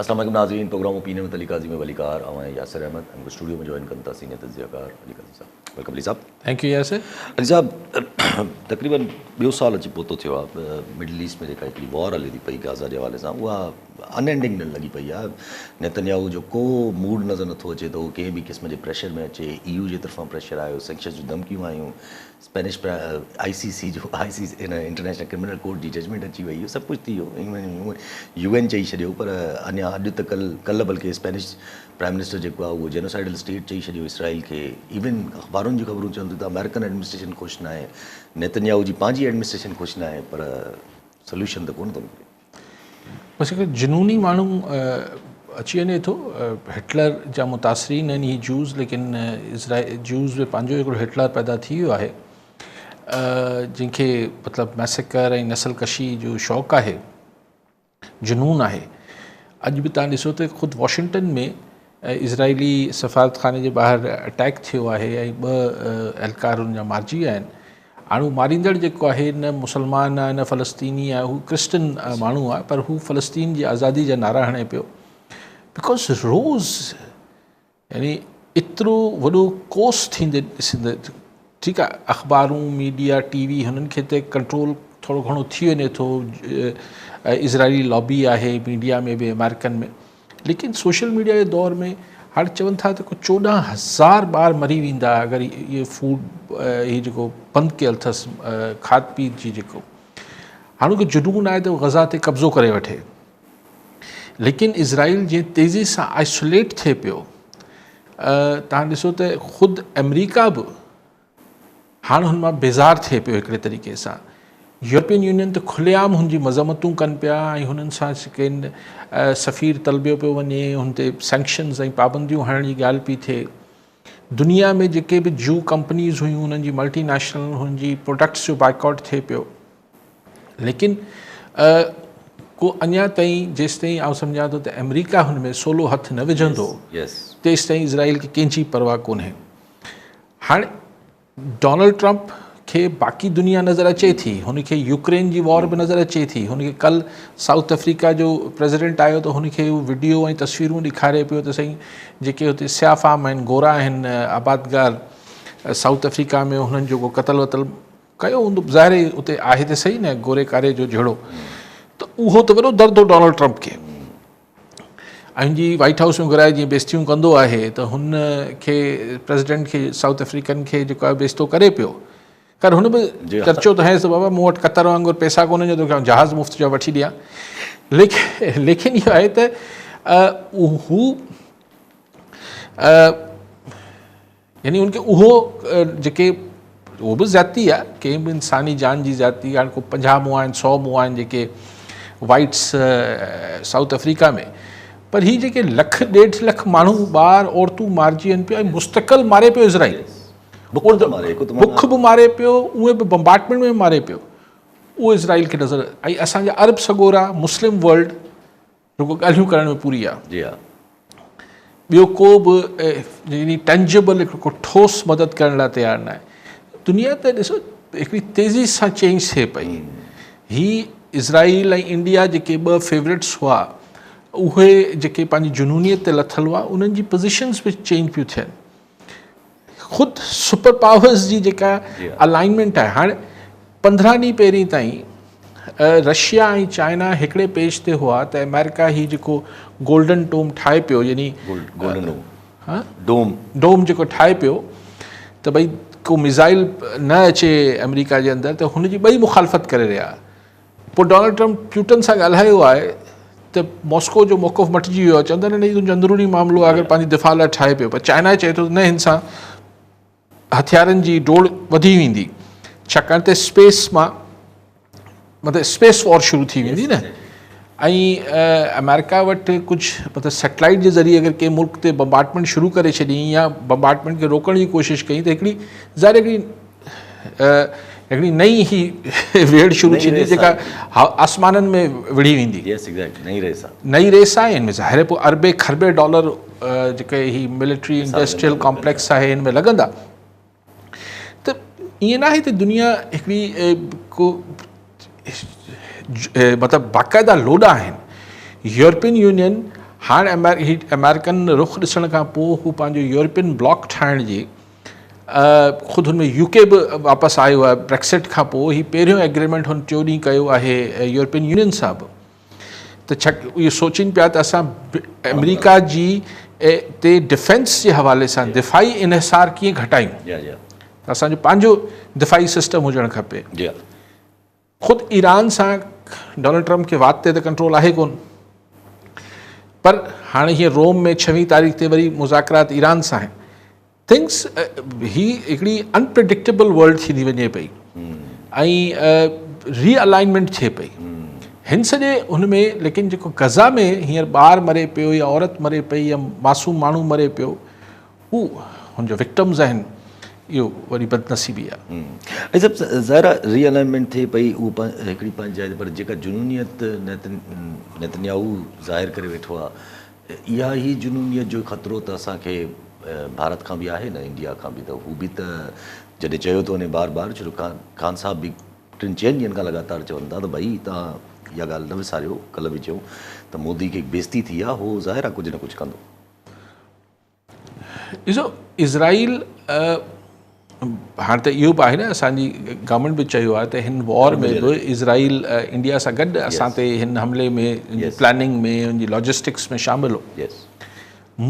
अस्सलाम वालेकुम नाज़रीन, प्रोग्राम ओपिनियन में अली काजी में वलीकार और यासिर अहमद हमको स्टूडियो में ज्वाइन करता सीनियर तज्ज़ियाकार अली काजी साहब। वेलकम अली साहब। Thank you Yasir. अली साहब, तकरीबन 2 साल अची पोतो थियो आहे मिडल ईस्ट में जेका हिकिड़ी वॉर हले थी पई गाज़ा जे हवाले सां, उहा अनएंडिंग न लॻी पई आहे। नेतन्याहू जो को मूड नज़र नथो अचे त उहो कंहिं बि क़िस्म जे प्रेशर में अचे। EU जे तरफ़ां प्रेशर आयो, सेंक्शन जूं धमकियूं आयूं, स्पेनिश ICC जो इन इंटरनेशनल क्रिमिनल कोर्ट जी जजमेंट अची वई, इहो सभु कुझु थी वियो। UN चई छॾियो, पर अञा अॼु त कल्ह बल्कि स्पेनिश प्राइम मिनिस्टर जेको आहे उहो जेनोसाइडल स्टेट चई छॾियो इसराइल खे। इवन अख़बारुनि जी ख़बरूं चवनि थियूं त अमेरिकन एडमिनिस्ट्रेशन ख़ुशि न आहे, नेतन्याहू जी पंहिंजी एडमिनिस्ट्रेशन ख़ुशि न आहे, पर सोल्यूशन त कोन थो मिले। बस हिकु जुनूनी माण्हू अची वञे थो। हिटलर जा मुतासिरीन आहिनि ही जूज़, लेकिन जूज़ में पंहिंजो हिकिड़ो हिटलर पैदा थी वियो आहे जंहिंखे मतिलबु मैसेकर ऐं नसल कशी जो शौक़ु आहे, जुनून आहे। अॼु बि तव्हां ॾिसो त ख़ुदि वॉशिंगटन में इज़राइली सफ़ारतखाने जे ॿाहिरि अटैक थियो आहे ऐं 2 एहलकार हुन जा मारिजी विया आहिनि। हाणे हू मारींदड़ जेको आहे न मुसलमान आहे न फ़लस्तीनी आहे, हू क्रिश्चन माण्हू आहे, पर हू फ़लस्तीन जी आज़ादी जा नारा हणे पियो। बिकॉज़ रोज़ यानी एतिरो वॾो कोर्स थींदे ॾिसंदे, ठीकु आहे, अख़बारूं मीडिया TV हुननि खे त कंट्रोल थोरो घणो थी वञे थो। इज़राइली लॉबी आहे मीडिया में बि, अमेरिकन में, लेकिन सोशल मीडिया जे दौर में हाणे चवनि था त 14,000 ॿार मरी वेंदा अगरि इहे फूड इहे जेको बंदि कयल अथसि खाद पीत जी जेको। हाणे को जुनून आहे त गज़ा ते कब्ज़ो करे वठे, लेकिन इज़राइल जीअं तेज़ी सां आइसोलेट थिए पियो, तव्हां ॾिसो त ख़ुदि अमेरिका बि हाणे हुन मां बेज़ार थिए पियो हिकिड़े तरीक़े सां। यूरोपियन यूनियन त खुलेआम हुनजी मज़म्मतूं कनि पिया ऐं हुननि सां सफ़ीर तलबियो पियो वञे, हुन ते सैंक्शन्स ऐं पाबंदियूं हणण जी ॻाल्हि पई थिए। दुनिया में जेके बि जू कंपनीज़ हुयूं उन्हनि जी मल्टीनेशनल हुननि जी प्रोडक्ट्स जो बाइकआउट थिए पियो। लेकिन को अञा ताईं जेसिताईं आउं सम्झां थो त अमेरिका हुन में सोलो हथु न विझंदो, तेसिताईं इज़राइल खे कंहिंजी परवाह कोन्हे। हाणे डोनाल्ड ट्रंप खे बाक़ी दुनिया नज़र अचे थी, हुनखे यूक्रेन जी वॉर बि नज़र अचे थी। हुनखे कल्ह साउथ अफ्रीका जो प्रेसिडेंट आयो त हुनखे वीडियो ऐं तस्वीरूं ॾेखारे पियो त साईं जेके हुते सियाफ़ाम आहिनि, गोरा आहिनि, आबादगार साउथ अफ्रीका में, हुननि जो को क़तल वतल कयो हूंदो, ज़ाहिर उते आहे त सही न गोरे कारे जो जहिड़ो, त उहो त वॾो दर्द हो डोनाल्ड ट्रंप खे। ऐं हुनजी वाइट हाउस में घुराए जीअं बेइज़तियूं कंदो आहे, त हुन खे प्रेसिडेंट खे साउथ अफ्रीकन खे जेको आहे बेइज़तो करे पियो। कर हुन बि चर्चो त हयसि बाबा मूं वटि क़तर वांगुरु पैसा कोन्हे जो तोखे जहाज़ मुफ़्त जा वठी ॾियां। लेकिन इहो आहे त हू यानी उनखे उहो जेके उहो बि ज़्यादती आहे, कंहिं बि इंसानी जान जी ज़्यादती। हाणे को 50 मुआ आहिनि, 100 मुआ आहिनि जेके वाइट्स साउथ अफ्रीका में, पर ही जेके 1.5 लख माण्हू, ॿार औरतूं मारिजी वञनि पिया ऐं मुस्तक़िल मारे पियो इज़राइल। बुख बि मारे पियो, उहे बि बम्बार्टमेंट में मारे पियो, उहो इज़राइल खे नज़र। ऐं असांजा अरब सॻोरा मुस्लिम वर्ल्ड रुगो ॻाल्हियूं करण में पूरी आहे। ॿियो को बि यानी टेंजिबल हिकिड़ो ठोस मदद करण लाइ तयारु न आहे। दुनिया त ॾिसो हिकिड़ी तेज़ी सां चेंज थिए पई। ही इज़राइल ऐं इंडिया जेके 2 फेवरेट्स हुआ, उहे जेके पंहिंजी जुनूनियत ते लथल हुआ, उन्हनि जी पोज़ीशन्स बि चेंज पियूं थियनि। ख़ुदि सुपर पावर्स जी जेका अलाइनमेंट आहे, हाणे 15 ॾींहं पहिरीं ताईं रशिया ऐं चाइना हिकिड़े पेज ते हुआ त अमेरिका ही जेको गोल्डन डोम ठाहे पियो, यानी डोम जेको ठाहे पियो त भई को मिज़ाइल न अचे अमेरिका जे अंदरि, त हुनजी 2 मुखालफ़त करे रहिया। पोइ डोनाल्ड ट्रंप प्यूटन सां ॻाल्हायो आहे त मॉस्को जो मौक़िफ़ मटिजी वियो आहे, चवंदा आहिनि न तुंहिंजो अंदरूनी मामिलो आहे, अगरि पंहिंजी दिफ़ा लाइ ठाहे पियो। पर चाइना चए थो न, हिन सां हथियारनि जी डोड़ वधी वेंदी, छाकाणि त स्पेस मां मतिलबु स्पेस वॉर शुरू थी वेंदी न। ऐं अमेरिका वटि कुझु मतिलबु सैटेलाइट जे ज़रिए अगरि कंहिं मुल्क ते बम्बार्टमेंट शुरू करे छॾियईं या बम्बार्टमेंट खे रोकण जी कोशिशि कई, त हिकिड़ी ज़ाहिर हिकिड़ी नई ही वेड़ शुरू थींदी जेका आसमाननि में विढ़ी वेंदी। नई रेस आहे। हिन में ज़ाहिर पोइ अरबे खरबे डॉलर जेके ही मिलिट्री इंडस्ट्रियल कॉम्प्लेक्स आहे हिन में लॻंदा। त ईअं न आहे त दुनिया हिकिड़ी को मतिलबु बाक़ाइदा लोॾा आहिनि। यूरोपियन यूनियन हाणे अमेरिकन रुख ॾिसण खां पोइ हू पंहिंजो यूरोपियन ब्लॉक ठाहिण जी ख़ुदि हुन में यूके बि वापसि आयो आहे ब्रेक्सिट खां पोइ ही पहिरियों एग्रीमेंट हुन 4 ॾींहुं कयो आहे यूरोपियन यूनियन सां बि त छा इहो सोचीनि पिया त असां अमेरिका जी ते डिफेंस जे हवाले सां दिफ़ाई इन्हिसार कीअं घटायूं त असांजो पंहिंजो दिफ़ाई सिस्टम हुजणु खपे ख़ुदि ईरान सां डोनाल्ड ट्रम्प खे वात ते त कंट्रोल आहे कोन पर हाणे हीअं रोम में 26 तारीख़ ते वरी मुज़ाकरात ईरान सां आहिनि थिंग्स ही हिकिड़ी अनप्रिडिक्टेबल वर्ल्ड थींदी वञे पई ऐं रीअलाइनमेंट थिए पई हिन सॼे हुन में लेकिन जेको गज़ा में हींअर ॿार मरे पियो या औरत मरे पई या मासूम माण्हू मरे पियो हू हुनजो विक्टम्स आहिनि इहो वरी बदनसीबी आहे सभु ज़ाहिर रीअलाइनमेंट थिए पई उहो हिकिड़ी पंहिंजी जाइ पर जेका जुनूनियत नेतन्याहू ज़ाहिर करे वेठो आहे इहा ई जुनूनियत जो ख़तरो त असांखे भारत खां बि आहे न इंडिया खां बि त हू बि त जॾहिं चयो थो वञे बार बार छो ख़ान साहब बि 3-4 ॾींहंनि खां लगातार चवनि था त भई तव्हां इहा ॻाल्हि न विसारियो कल्ह बि चयूं त मोदी खे बेइज़ती थी आहे उहो ज़ाहिर आहे कुझु न कुझु कंदो ॾिसो इज़राइल हाणे त इहो बि आहे न असांजी गवर्नमेंट बि चयो आहे त हिन वॉर में बि इज़राइल इंडिया सां गॾु असां ते हिन हमले में प्लानिंग में हुनजी लॉजिस्टिक्स में शामिल हो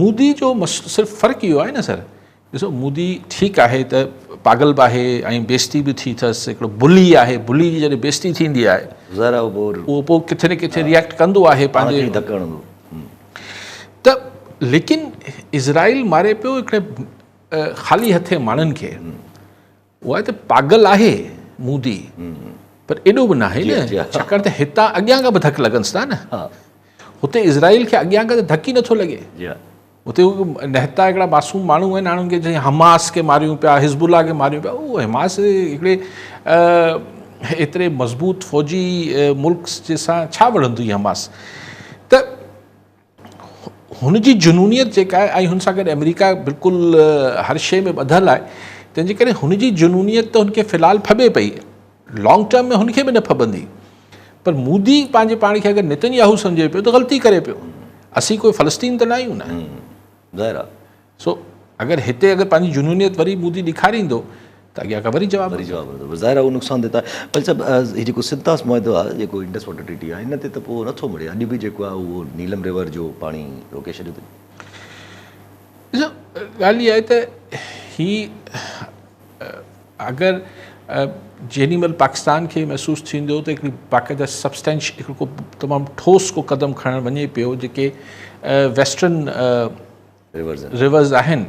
मोदी जो सिर्फ़ु फ़र्क़ु इहो आहे न सर ॾिसो मोदी ठीकु आहे त पागल बि आहे ऐं बेइज़ती बि थी अथसि हिकिड़ो बुली आहे बुली जी जॾहिं बेइज़ती थींदी आहे उहो पोइ किथे न किथे रिएक्ट कंदो आहे पंहिंजे त लेकिन इज़राइल मारे पियो हिकिड़े ख़ाली हथे माण्हुनि खे उहा त पागल आहे मोदी पर एॾो बि न आहे न छाकाणि त हितां अॻियां खां बि धक लॻन्स था न हुते इज़राइल खे अॻियां खां त धक ई नथो लॻे हुते नहता हिकिड़ा मासूम माण्हू आहिनि हाणे उनखे हमास खे मारियूं पिया हिज़बुल्ला खे मारियूं पिया उहो हमास हिकिड़े एतिरे मज़बूत फ़ौजी मुल्क जे सां छा विढ़ंदी हमास त हुनजी जुनूनियत जेका आहे ऐं हुन सां गॾु अमेरिका बिल्कुलु हर शइ में ॿधल आहे तंहिंजे करे हुनजी जुनूनियत त हुनखे फ़िलहालु फबे पई लॉन्ग टर्म में हुनखे बि न फबंदी पर मोदी पंहिंजे पाण खे अगरि नेतन्याहू सम्झे पियो त ग़लती करे पियो असीं कोई फ़लस्तीन त न आहियूं न ज़ाहिर आहे सो अगरि हिते अगरि पंहिंजी जुनूनियत वरी मोदी ॾेखारींदो त अॻियां खां वरी जवाबु ज़ाहिर आहे उहो नुक़सानु देता पर सभु हीउ जेको सिंतास मुआदो आहे जेको इंडस वाटर ट्रीटी आहे हिन ते त पोइ नथो मिले अॼु बि जेको आहे उहो नीलम रिवर जो पाणी रोके छॾियो अथई ॾिसो ॻाल्हि इहा आहे त ही अगरि जेॾी महिल पाकिस्तान खे महसूसु थींदो त हिकिड़ी बाक़ाइदा सब्सटेंश हिकिड़ो तमामु ठोस को क़दम खणणु वञे पियो जेके वेस्टर्न रिवर्स आहिनि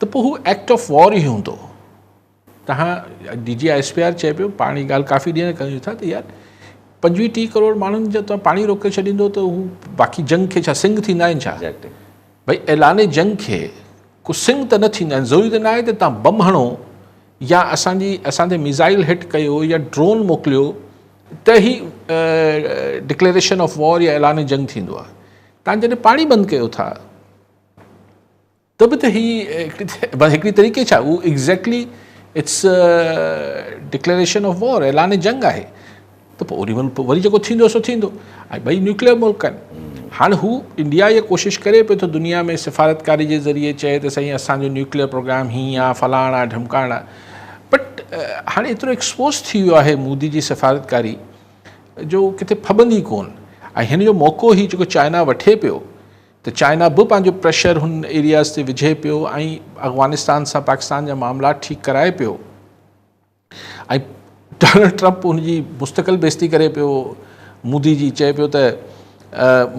त पोइ हू एक्ट ऑफ वॉर ई हूंदो तव्हां DGISPR चए पियो पाणी ॻाल्हि काफ़ी ॾींहं कयूं था त यार 25-30 करोड़ माण्हुनि जो तव्हां पाणी रोके छॾींदो त हू बाक़ी जंग खे छा सिंग थींदा आहिनि छा भई ऐलाने जंग खे को सिंग त न थींदा आहिनि ज़रूरी त न आहे त तव्हां बम हणो या असांजे मिज़ाइल हिट कयो या ड्रोन मोकिलियो त ई डिक्लेरेशन ऑफ वॉर या ऐलाने जंग थींदो आहे तव्हां जॾहिं पाणी बंदि कयो था त बि त हिकिड़ी तरीक़े छा उहो exactly it's declaration of war ऐलाने जंग आहे त पोइ ओॾी महिल वरी जेको थींदो सो थींदो ऐं ॿई न्यूक्लियर मुल्क आहिनि हाणे हू इंडिया इहा कोशिशि करे पियो थो दुनिया में सिफ़ारतकारी जे ज़रिए चए त साईं असांजो न्यूक्लियर प्रोग्राम हीअं आहे फलाणा आहे ढमकाइणा बट हाणे एतिरो एक्सपोज़ थी वियो आहे मोदी जी सिफ़ारतकारी जो किथे फबंदी कोन ऐं हिन जो मौक़ो ई जेको चाइना वठे पियो त चाइना बि पंहिंजो प्रेशर हुन एरियाज़ ते विझे पियो ऐं अफ़गानिस्तान सां पाकिस्तान जा मामला ठीकु कराए पियो ऐं डोनाल्ड ट्रम्प हुनजी मुस्तक़िल बेइज़ती करे पियो मोदी जी चए पियो त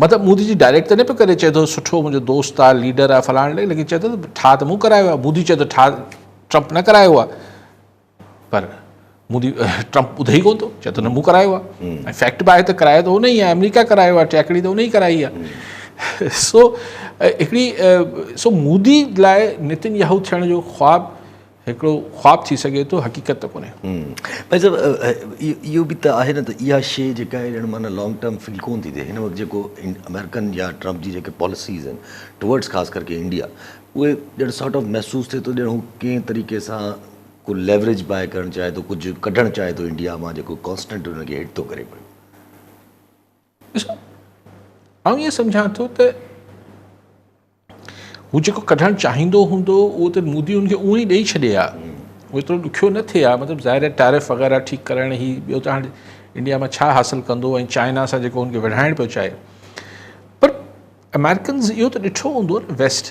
मतिलबु मोदी जी डायरेक्ट त न पियो करे चए थो सुठो मुंहिंजो दोस्त आहे लीडर आहे फलाणे लाइ लेकिन चए थो ठा त मूं करायो आहे मोदी चए थो ट्रम्प न करायो आहे पर मोदी ट्रम्प ॿुधे ई कोन थो चए थो न मूं करायो आहे ऐं फैक्ट बि आहे त करायो त उन ई आहे अमेरिका करायो आहे टैकड़ी त उन ई कराई आहे सो हिकिड़ी सो मोदी लाइ नेतन्याहू थियण जो ख़्वाबु हिकिड़ो ख़्वाबु थी सघे थो हक़ीक़त त कोन्हे भाई साहिबु इहो बि त आहे न त इहा शइ जेका आहे ॼण माना लॉन्ग टर्म फील कोन थी थिए हिन वक़्तु जेको अमेरिकन या ट्रम्प जी जेके पॉलिसीज़ आहिनि टुवर्ड्स ख़ासि करके इंडिया उहे ॼण सॉर्ट ऑफ महसूसु थिए थो ॼण हू कंहिं तरीक़े सां को लेवरेज बाय करणु चाहे थो कुझु कढणु चाहे थो इंडिया मां जेको कॉन्स्टेंट हुनखे हेठि थो करे पियो ॾिसो आउं ईअं सम्झां थो त हू जेको कढणु चाहींदो हूंदो उहो त मोदी हुनखे उहो ई ॾेई छॾे आहे, उहो एतिरो ॾुखियो न थिए आहे, मतिलबु ज़ाहिर आहे टैरिफ वग़ैरह ठीकु करण ई, ॿियो त हाणे इंडिया में छा हासिलु कंदो ऐं चाइना सां जेको हुनखे वधाइणु पियो चाहे। पर अमेरिकन्स इहो त ॾिठो हूंदो न वेस्ट,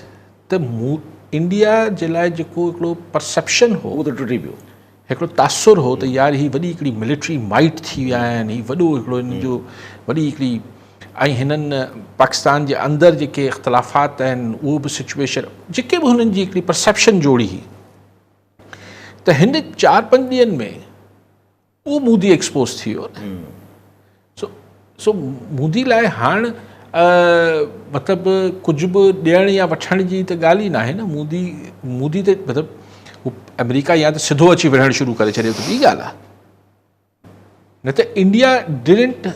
त इंडिया जे लाइ जेको हिकिड़ो परसेप्शन हो, उहो त टुटी पियो, हिकिड़ो तासुर हो त यार ही वॾी हिकिड़ी मिलिट्री माइट थी विया आहिनि, ही वॾो हिकिड़ो हिन जो वॾी हिकिड़ी, ऐं हिननि पाकिस्तान जे अंदरि जेके इख़्तिलाफ़ात आहिनि उहो बि सिचुएशन, जेके बि हुननि जी हिकिड़ी परसेप्शन जोड़ी हुई, त हिन 4-5 ॾींहंनि में उहो मोदी एक्सपोज थी वियो न। सो मोदी लाइ हाणे मतिलबु कुझु बि ॾियण या वठण जी त ॻाल्हि ई न आहे न। मोदी त मतिलबु हू अमेरिका या त सिधो अची विढ़णु शुरू करे छॾियो त ॿी ॻाल्हि आहे, न त इंडिया डिडंट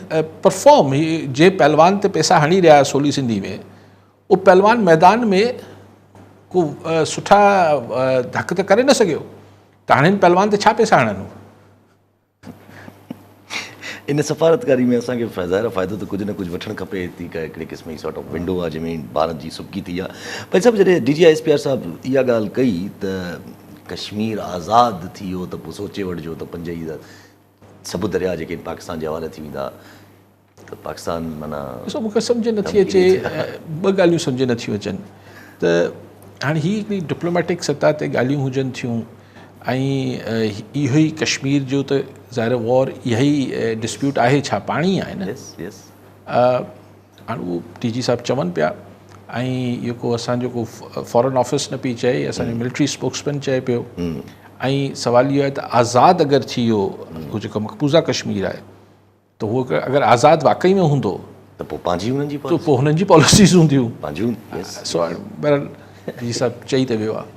परफॉर्म। जे पहलवान ते पैसा हणी रहिया सोली सिंधी में, उहो पहलवान मैदान में को सुठा धक त करे न सघियो, त हाणे हिन पहलवान ते छा पैसा हणनि। इन सफ़ारतकारी में असांखे ज़ाहिर फ़ाइदो त कुझु न कुझु वठणु खपे, थी का हिकिड़े क़िस्म जी सॉर्ट ऑफ विंडो आहे जंहिंमें भारत जी सुबकी थी आहे। पर सभु जॾहिं DGI-SPR साहिबु इहा ॻाल्हि कई त कश्मीर आज़ादु थी वियो त पोइ सोचे वठिजो त 5 ई सभु दरिया जेके पाकिस्तान जे हवाले थी वेंदा, त पाकिस्तान माना ॾिसो मूंखे सम्झ नथी अचे, ॿ ॻाल्हियूं सम्झ नथियूं अचनि त हाणे ही हिकिड़ी डिप्लोमेटिक सतह ते ॻाल्हियूं हुजनि थियूं, ऐं इहो ई कश्मीर जो त ज़ाहिर वॉर इहा ई डिस्प्यूट आहे, छा पाणी आहे न। हाणे उहो DG साहिबु चवनि पिया, ऐं इहो को असांजो को फॉरेन ऑफिस न पई चए, असांजो मिलिट्री स्पोक्समैन चए पियो। ऐं सुवाल इहो आहे त आज़ादु अगरि थी वियो उहो जेको मक़बूज़ा कश्मीर आहे, त उहो अगरि आज़ादु वाक़ई में हूंदो त पोइ पंहिंजी हुननि जी, त पोइ हुननि जी पॉलिसीज़ हूंदियूं पंहिंजियूं। सो बहरहाल DG साहिबु चई त वियो आहे,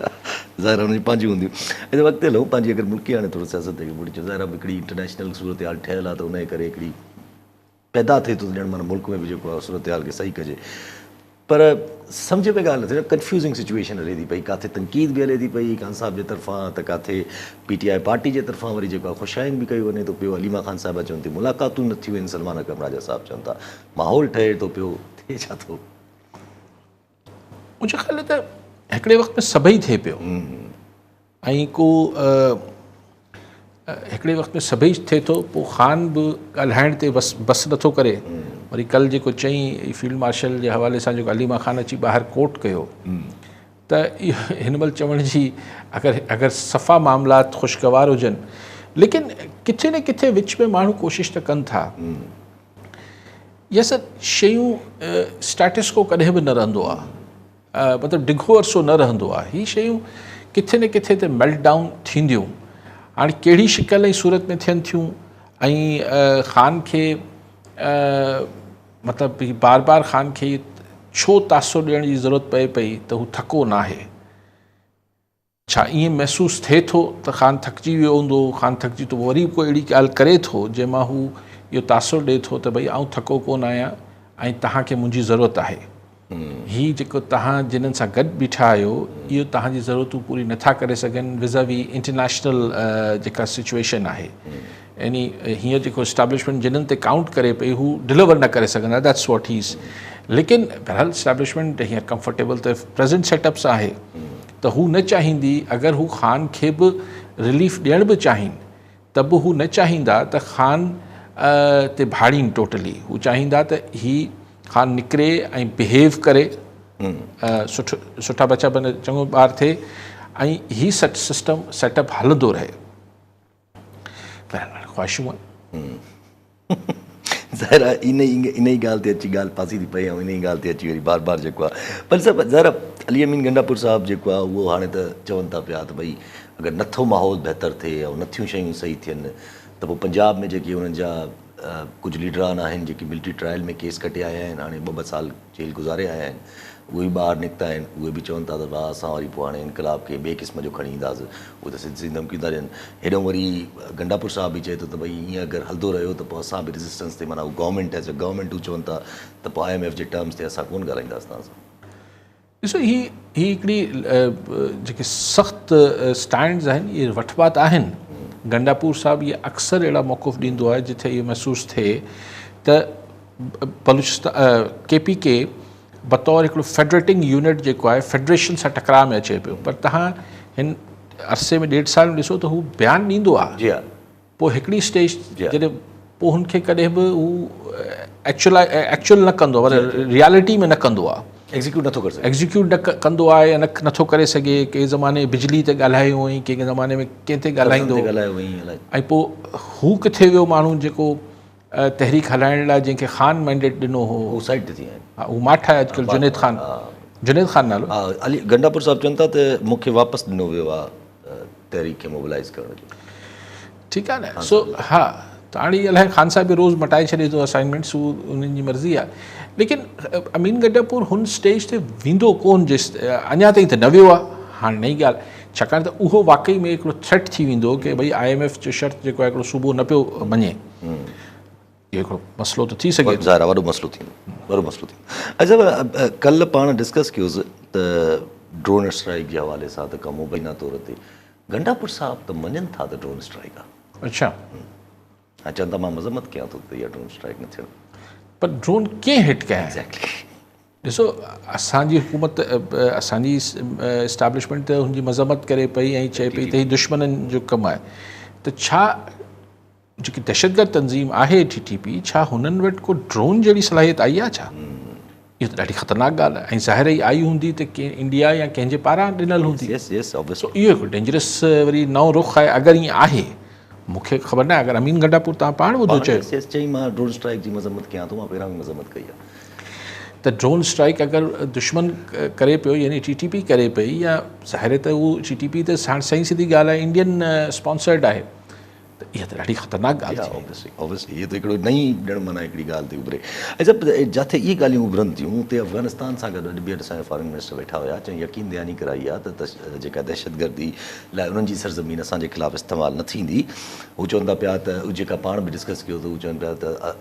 ज़ाहिर हुनजी पंहिंजियूं हूंदियूं। ऐं वक़्तु हलो पंहिंजी अगरि मुल्की हाणे थोरो सियासत ते मुड़ी अचो, ज़ाहिर हिकिड़ी इंटरनेशनल सूरत हाल ठहियलु आहे, त उनजे करे हिकिड़ी पैदा थिए थो ॼण माना मुल्क में बि जेको आहे सूरत हाल खे सही कजे। पर सम्झ में ॻाल्हि न थिए, कंफ्यूज़िंग सिचुएशन हले थी पई, किथे तनक़ीद बि हले थी पई ख़ान साहिब जे तरफ़ां, त किथे PTI पार्टी जे तरफ़ां वरी जेको आहे ख़ुशाइन बि कयो वञे थो पियो। अलीमा ख़ान साहिबा चवनि थी मुलाक़ातूं न थियूं आहिनि, सलमान अकरम राजा साहिबु चवनि था माहौल ठहे थो पियो, थिए छा थो? मुंहिंजे ख़्याल त हिकिड़े वक़्त में सभई थिए पियो, ऐं को हिकिड़े वक़्त में सभई थिए थो, पोइ ख़ान बि ॻाल्हाइण ते बस नथो करे। वरी कल्ह जेको चई फील्ड मार्शल जे हवाले सां जेको अलीमा ख़ान अची ॿाहिरि कोट कयो, त इहो हिन महिल चवण जी अगरि सफ़ा मामलात ख़ुशगवार हुजनि, लेकिन किथे न किथे विच में माण्हू कोशिशि त कनि था। इहे सभु शयूं स्टेटस को कॾहिं बि न रहंदो आहे, मतिलबु डिघो अरसो न रहंदो आहे। हीअ शयूं किथे न किथे ते मेल्ट डाउन थींदियूं। हाणे कहिड़ी शिकल ऐं सूरत में थियनि थियूं, ऐं ख़ान खे मतिलबु बार बार ख़ान खे छो तासुर ॾियण जी ज़रूरत पए पई त हू थको न आहे। छा ईअं महसूसु थिए थो त ख़ान थकिजी वियो हूंदो, ख़ान थकिजी थो वरी कोई अहिड़ी ॻाल्हि करे थो जंहिंमां हू इहो तासुर ॾिए थो त भई आउं थको कोन आहियां ऐं तव्हांखे मुंहिंजी ज़रूरत आहे। हीअ जेको तव्हां जिन्हनि सां गॾु बीठा आहियो, इहो तव्हांजी ज़रूरतूं पूरी नथा करे सघनि विज़ावी इंटरनेशनल जेका सिचुएशन आहे, यानी हीअं जेको इस्टेब्लिशमेंट जिन्हनि ते काउंट करे पई हू डिलीवर न करे सघंदा, दैट्स वॉट हीज़। लेकिन बहरहाल इस्टेब्लिशमेंट हींअर कंफर्टेबल त प्रेज़ेंट सेटअप्स आहे, त हू न चाहींदी अगरि हू ख़ान खे बि रिलीफ ॾियण बि चाहिनि त बि हू न चाहींदा त ख़ान ते भाड़ीनि टोटली। हू चाहींदा त ही ख़ान निकिरे ऐं बिहेव करे, सुठा बचा बन चङो ॿार थिए ऐं ही सिस्टम सेटअप हलंदो रहे। ख़्वाहिशूं आहिनि ज़ाहिर आहे इन ई ॻाल्हि ते अची ॻाल्हि फासी थी पए, ऐं इन ई ॻाल्हि ते अची वरी बार बार जेको आहे। पर सभु ज़ाहिर अली अमीन गंडापुर साहिबु जेको आहे उहो हाणे त चवनि था पिया त भई अगरि नथो माहौल बहितर थिए ऐं नथियूं शयूं सही थियनि त पोइ पंजाब में जेके हुननि जा कुझु लीडरान आहिनि जेके मिलिट्री ट्रायल में केस कटे आया आहिनि, हाणे 2-2 साल जेल गुज़ारे आया आहिनि, उहे बि ॿाहिरि निकिता आहिनि। उहे बि चवनि था त भाउ असां वरी पोइ हाणे इनकलाब खे ॿिए क़िस्म जो खणी ईंदासीं। उहे त सिधी धमकियूं था ॾियनि। हेॾो वरी गंडापुर साहिब बि चए थो त भई ईअं अगरि हलंदो रहियो त पोइ असां बि रेजिस्टेंस ते माना हू गवर्नमेंट एज़ अ गवर्नमेंट हू चवनि था त पोइ IMF जे टर्म्स ते असां कोन ॻाल्हाईंदासीं तव्हां सां। ॾिसो ही हिकिड़ी जेके सख़्तु स्टैंड्स आहिनि इहे वठबात आहिनि। गंडापुर साहिबु इहे अक्सर अहिड़ा मौक़ुफ़ ॾींदो आहे जिथे इहो महसूसु थिए त बलूचिस्तान KPK बतौर हिकिड़ो फेडरेटिंग यूनिट जेको आहे फेडरेशन सां टकराव में अचे पियो, पर तव्हां हिन अरसे में 1.5 साल में ॾिसो त हू बयानु ॾींदो आहे, जी हा, पोइ हिकिड़ी स्टेज जी हा। जॾहिं पोइ हुनखे कॾहिं बि हू एक्चुअल न कंदो आहे, रियलिटी में न कंदो आहे, एग्जीक्यूट नथो करे सघे। एग्जीक्यूट कंदो आहे या नथो करे सघे। कंहिं ज़माने बिजली ते ॻाल्हायो हुअईं, कंहिं ज़माने में कंहिं ते ॻाल्हाईंदो, ॻाल्हायो हुअईं अलाए। ऐं पोइ हू किथे वियो माण्हू जेको तहरीक हलाइण लाइ जंहिंखे ख़ान मैंडेट ॾिनो हो, हू साइड ते थी विया आहिनि। हा, हू माठा आहे अॼुकल्ह जुनेद ख़ान नालो। हा, अली गंडापुर साहिबु चवनि था त मूंखे वापसि ॾिनो वियो आहे तहरीक खे मोबिलाइज़ करण जो। ठीकु आहे न। सो हा, त हाणे अलाए ख़ान साहिब बि रोज़ु मटाए छॾे थो असाइनमेंट्स, हू उन्हनि जी मर्ज़ी आहे। लेकिन अमीन गंडापुर हुन स्टेज ते वेंदो कोन, अञा ताईं त न वियो आहे। हाणे नई ॻाल्हि, छाकाणि त उहो वाक़ई में हिकिड़ो थ्रेट थी वेंदो कि भई IMF जो शर्त जेको आहे हिकिड़ो सूबो न पियो मञे, इहो हिकिड़ो मसइलो त थी सघे। ज़ाहिर आहे वॾो मसइलो थींदो, वॾो मसइलो थींदो। अच्छा, कल्ह पाण डिस्कस कयोसीं त ड्रोन स्ट्राइक जे हवाले सां त कमु मुबैना तौर ते गंडापुर साहिबु त मञनि था त ड्रोन स्ट्राइक आहे। अच्छा, ऐं चवनि था मां मज़म्मत कयां थो त इहा ड्रोन स्ट्राइक न थियणु। पर ड्रोन कीअं हिट कया? एक्ज़ैक्टली। ॾिसो, असांजी हुकूमत, असांजी इस्टेब्लिशमेंट त हुनजी मज़म्मत करे पई ऐं चए पई त हीउ दुश्मननि जो कमु आहे। त छा जेकी दहशतगर्द तंज़ीम आहे TTP, छा हुननि वटि को ड्रोन जहिड़ी सलाहियत आई आहे छा? इहो त ॾाढी ख़तरनाक ॻाल्हि आहे। ऐं ज़ाहिर ई आई हूंदी त कंहिं इंडिया या कंहिंजे पारां ॾिनल हूंदी। सो इहो हिकिड़ो डेंजरस वरी नओं रुख आहे। अगरि ईअं आहे, मूंखे ख़बर न आहे, अगरि अमीन गंडापुर तव्हां पाण ॿुधो चई मां ड्रोन स्ट्राइक जी मज़म्मत कयां थो, मां पहिरां बि मज़म्मत कई आहे। त ड्रोन स्ट्राइक अगरि दुश्मन करे पियो, यानी TTP करे पई, या ज़ाहिर त उहो TTP त हाणे सही सिधी ॻाल्हि आहे, इंडियन स्पॉन्सर्ड आहे, त इहा त ॾाढी ख़तरनाक ॻाल्हि आहे। ऑब्वियसली इहो त हिकिड़ो नई ॼण माना हिकिड़ी ॻाल्हि थी उभरे। अच्छा, जिथे इहे ॻाल्हियूं उभरनि थियूं उते अफ़गानिस्तान सां गॾु अॼु ॿीहर असांजा फॉरेन मिनिस्टर वेठा हुया, चई यकीन दयानी कराई आहे त जेका दहशतगर्दी लाइ उन्हनि जी सरज़मीन असांजे ख़िलाफ़ु इस्तेमालु न थींदी। हू चवनि था पिया त जेका पाण बि डिस्कस कयो त हू चवनि पिया त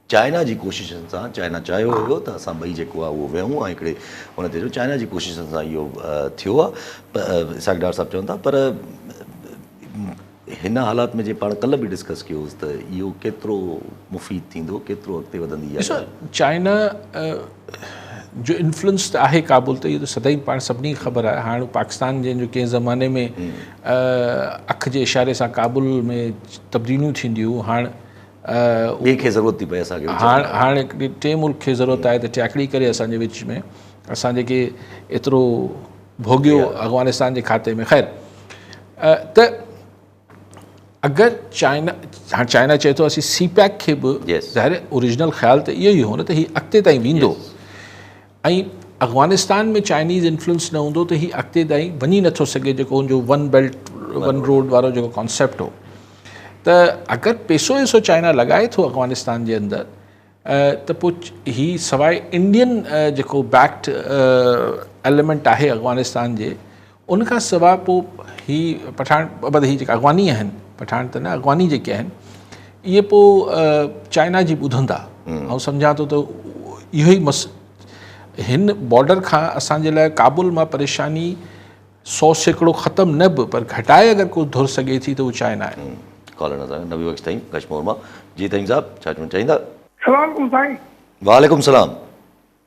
चाइना जी कोशिशुनि सां, चाइना चाहियो हुयो त असां ॿई जेको आहे उहो वियूं ऐं हिकिड़े हुन ते चाइना जी कोशिशुनि सां इहो थियो आहे, इसाक डार साहिबु चवनि था। पर हिन हालात में जे पाण कल्ह बि डिस्कस कयोसीं त इहो केतिरो मुफ़ीद थींदो, केतिरो अॻिते वधंदी आहे। चाइना जो इन्फ्लुएंस त आहे काबुल ते, इहो त सदाई पाण सभिनी खे ख़बर आहे। हाणे पाकिस्तान जंहिंजो कंहिं ज़माने में अख जे इशारे सां काबुल में तब्दीलियूं थींदियूं, हाणे ॿिए खे ज़रूरत थी पए असांखे। हाणे हिकिड़ी टे मुल्क खे ज़रूरत आहे त टैकड़ी करे असांजे विच में, असां जेके एतिरो भोॻियो अफ़गानिस्तान जे खाते में। ख़ैर, त अगरि चाइना चए थो असीं CPEC खे बि, ज़ाहिर ओरिजिनल ख़्यालु त इहो ई हो न त हीउ अॻिते ताईं वेंदो, ऐं अफ़गानिस्तान में चाइनीज़ इन्फ्लुएंस न हूंदो त हीउ अॻिते ताईं वञी नथो सघे, जेको हुनजो वन बेल्ट वन रोड वारो जेको कॉन्सेप्ट हो। त अगरि पैसो वैसो चाइना लॻाए थो अफ़गानिस्तान जे अंदरि, त पोइ हीउ सवाइ इंडियन जेको बैक्ड एलिमेंट आहे अफ़गानिस्तान जे, उनखां सवाइ पोइ हीउ पठान, हीउ जेका अफ़गानी आहिनि, पठान त न, अफ़गानी जेके आहिनि, इहे पोइ चाइना जी ॿुधंदा। ऐं सम्झां थो त इहो ई हिन बॉर्डर खां असांजे लाइ काबुल मां परेशानी 100% ख़तमु न बि, पर घटाए अगरि को धुर सघे थी त उहो चाइना आहे। कॉलर असां नबी बख़्श ताईं कश्मीर मां। जी ताईं साहब, छा चवणु चाहींदा? सलाम साईं। वालेकुम सलाम।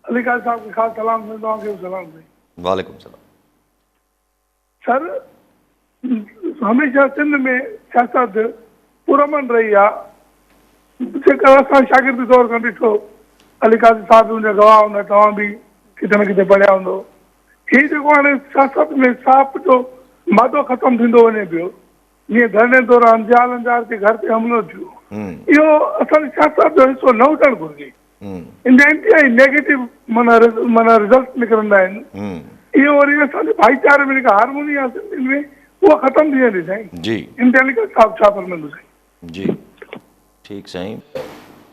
अली ख़ान साहब खे ख़ासि सलाम, तव्हांखे सलाम साईं। वालेकुम सलाम। सर, हमेशह सिंध में सियासत पुरमन रही आहे, जेकर असां शागिर्द तौर खां ॾिठो, अली ख़ान साहब बि हुनजा गवाह हूंदा, तव्हां बि किथे न किथे पढ़िया हूंदो। हीउ जेको हाणे सियासत में साफ़ जो मादो ख़तमु थींदो वञे पियो, जीअं धरणे दौरान जाल जे घर ते हमलो थियो, इहो असांजी सियासत जो हिसो न हुजणु घुरिजे। इनजा इंतिहाई नेगेटिव माना रिज़ल्ट निकिरंदा आहिनि। इहो वरी असांजे भाईचारे में जेका हारमोनी आहे सिंधियुनि में, उहा ख़तमु थी वेंदी साईं। जी, इम्तिहान साहब छा फरमाईंदो साईं? जी ठीकु साईं।